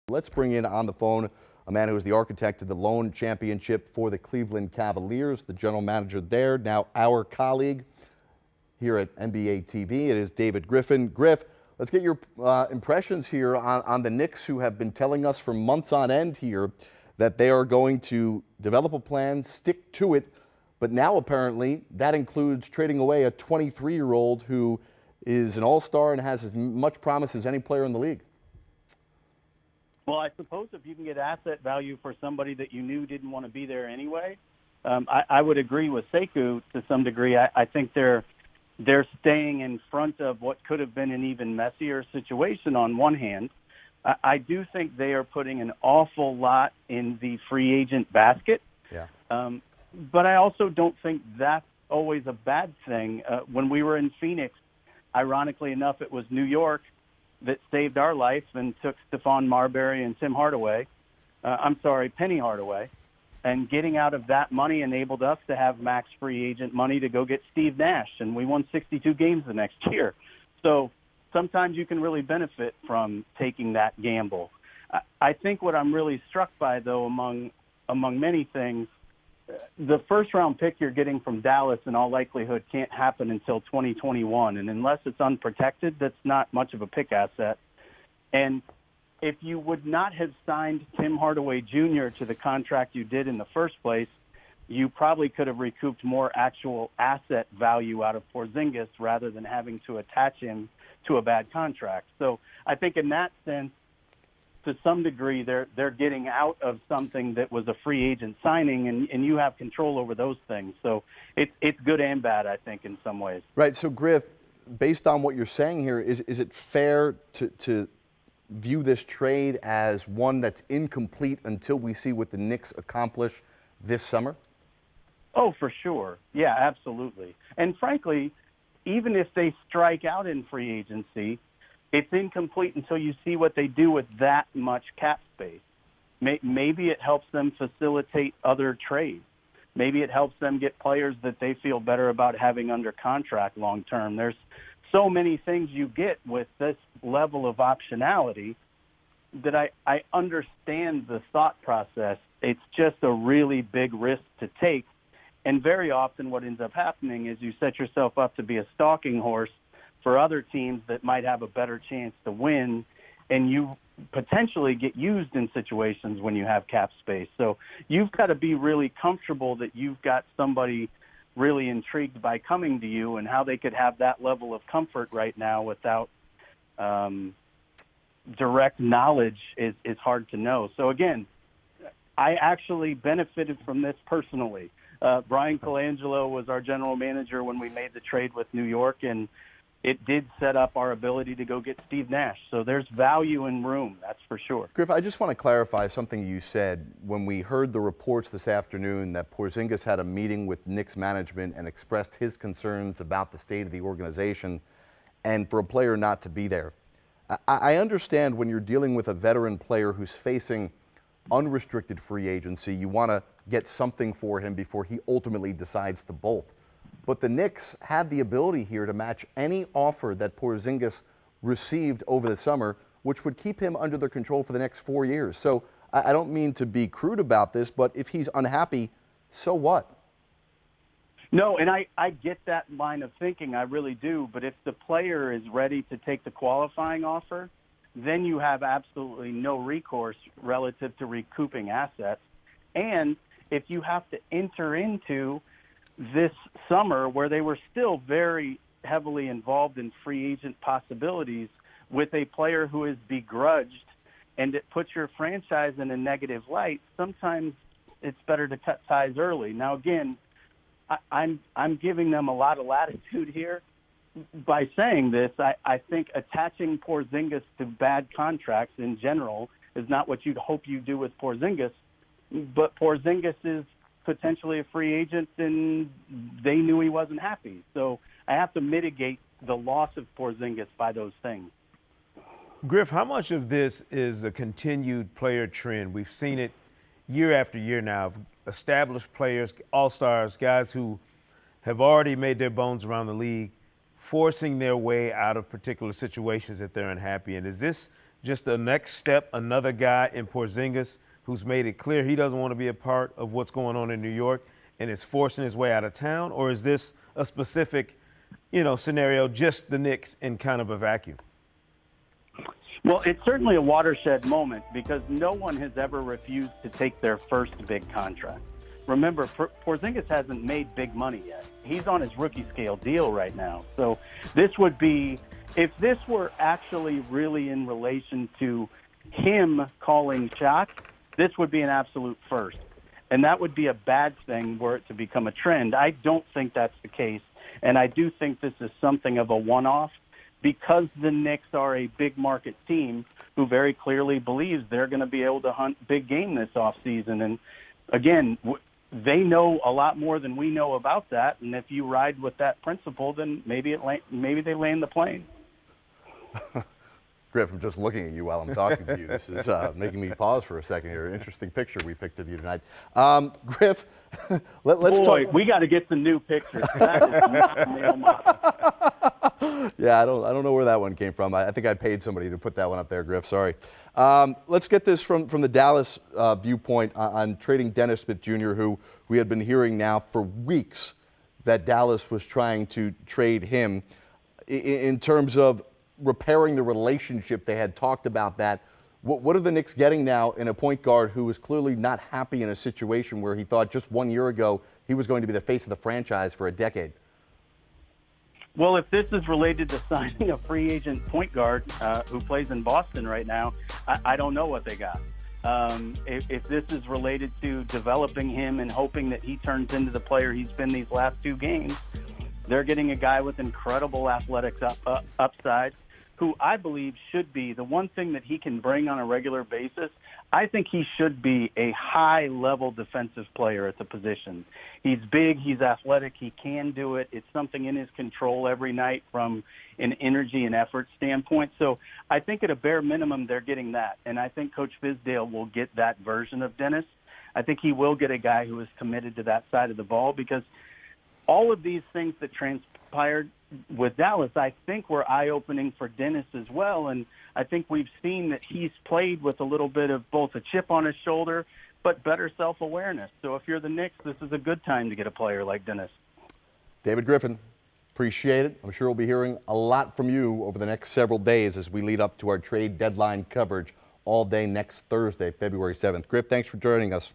Let's bring in on the phone a man who is the architect of the lone championship for the Cleveland Cavaliers, the general manager there, now our colleague here at NBA TV. It is David Griffin. Griff, let's get your impressions here on the Knicks, who have been telling us for months on end here that they are going to develop a plan, stick to it, but now apparently that includes trading away a 23-year-old who is an all-star and has as much promise as any player in the league. Well, I suppose if you can get asset value for somebody that you knew didn't want to be there anyway, I would agree with Sekou to some degree. I think they're staying in front of what could have been an even messier situation on one hand. I do think they are putting an awful lot in the free agent basket. Yeah. But I also don't think that's always a bad thing. When we were in Phoenix, ironically enough, it was New York that saved our life and took Stephon Marbury and Penny Hardaway. And getting out of that money enabled us to have max free agent money to go get Steve Nash, and we won 62 games the next year. So sometimes you can really benefit from taking that gamble. I think what I'm really struck by, though, among many things, the first-round pick you're getting from Dallas in all likelihood can't happen until 2021, and unless it's unprotected, that's not much of a pick asset. And if you would not have signed Tim Hardaway Jr. to the contract you did in the first place, you probably could have recouped more actual asset value out of Porzingis rather than having to attach him to a bad contract. So I think in that sense, to some degree, they're getting out of something that was a free agent signing, and you have control over those things. So it's good and bad, I think, in some ways. Right. So, Griff, based on what you're saying here, is it fair to view this trade as one that's incomplete until we see what the Knicks accomplish this summer? Oh, for sure. Yeah, absolutely. And frankly, even if they strike out in free agency, it's incomplete until you see what they do with that much cap space. Maybe it helps them facilitate other trades. Maybe it helps them get players that they feel better about having under contract long term. There's so many things you get with this level of optionality that I understand the thought process. It's just a really big risk to take. And very often what ends up happening is you set yourself up to be a stalking horse for other teams that might have a better chance to win, and you potentially get used in situations when you have cap space. So you've got to be really comfortable that you've got somebody really intrigued by coming to you, and how they could have that level of comfort right now without direct knowledge is hard to know. So again, I actually benefited from this personally. Brian Colangelo was our general manager when we made the trade with New York, and it did set up our ability to go get Steve Nash. So there's value in room, that's for sure. Griff, I just want to clarify something you said. When we heard the reports this afternoon that Porzingis had a meeting with Knicks management and expressed his concerns about the state of the organization and for a player not to be there. I understand when you're dealing with a veteran player who's facing unrestricted free agency, you want to get something for him before he ultimately decides to bolt. But the Knicks had the ability here to match any offer that Porzingis received over the summer, which would keep him under their control for the next 4 years. So I don't mean to be crude about this, but if he's unhappy, so what? No, and I get that line of thinking, I really do. But if the player is ready to take the qualifying offer, then you have absolutely no recourse relative to recouping assets. And if you have to enter into this summer where they were still very heavily involved in free agent possibilities with a player who is begrudged, and it puts your franchise in a negative light, sometimes it's better to cut ties early. Now, again, I'm giving them a lot of latitude here by saying this. I think attaching Porzingis to bad contracts in general is not what you'd hope you do with Porzingis, but Porzingis is potentially a free agent, and they knew he wasn't happy. So I have to mitigate the loss of Porzingis by those things. Griff, how much of this is a continued player trend? We've seen it year after year now. Established players, all-stars, guys who have already made their bones around the league, forcing their way out of particular situations that they're unhappy in. Is this just the next step, another guy in Porzingis who's made it clear he doesn't want to be a part of what's going on in New York and is forcing his way out of town? Or is this a specific, scenario, just the Knicks in kind of a vacuum? Well, it's certainly a watershed moment because no one has ever refused to take their first big contract. Remember, Porzingis hasn't made big money yet. He's on his rookie scale deal right now. So this would be, if this were actually really in relation to him calling shots, this would be an absolute first. And that would be a bad thing were it to become a trend. I don't think that's the case. And I do think this is something of a one-off because the Knicks are a big market team who very clearly believes they're going to be able to hunt big game this offseason. And again, they know a lot more than we know about that. And if you ride with that principle, then maybe they land the plane. Griff, I'm just looking at you while I'm talking to you. This is making me pause for a second here. Interesting picture we picked of you tonight. Griff, let's talk. We got to get some new pictures. That is not a male model. Yeah, I don't know where that one came from. I think I paid somebody to put that one up there, Griff. Sorry. Let's get this from the Dallas viewpoint on trading Dennis Smith Jr., who we had been hearing now for weeks that Dallas was trying to trade him. In terms of repairing the relationship, they had talked about that. What are the Knicks getting now in a point guard who is clearly not happy in a situation where he thought just 1 year ago he was going to be the face of the franchise for a decade? Well, if this is related to signing a free agent point guard who plays in Boston right now, I don't know what they got. If this is related to developing him and hoping that he turns into the player he's been these last two games, they're getting a guy with incredible athletic upside who I believe should be the one thing that he can bring on a regular basis. I think he should be a high-level defensive player at the position. He's big, he's athletic, he can do it. It's something in his control every night from an energy and effort standpoint. So I think at a bare minimum they're getting that, and I think Coach Fizdale will get that version of Dennis. I think he will get a guy who is committed to that side of the ball because all of these things that transpired with Dallas, I think were eye-opening for Dennis as well. And I think we've seen that he's played with a little bit of both a chip on his shoulder, but better self-awareness. So if you're the Knicks, this is a good time to get a player like Dennis. David Griffin, appreciate it. I'm sure we'll be hearing a lot from you over the next several days as we lead up to our trade deadline coverage all day next Thursday, February 7th. Griff, thanks for joining us.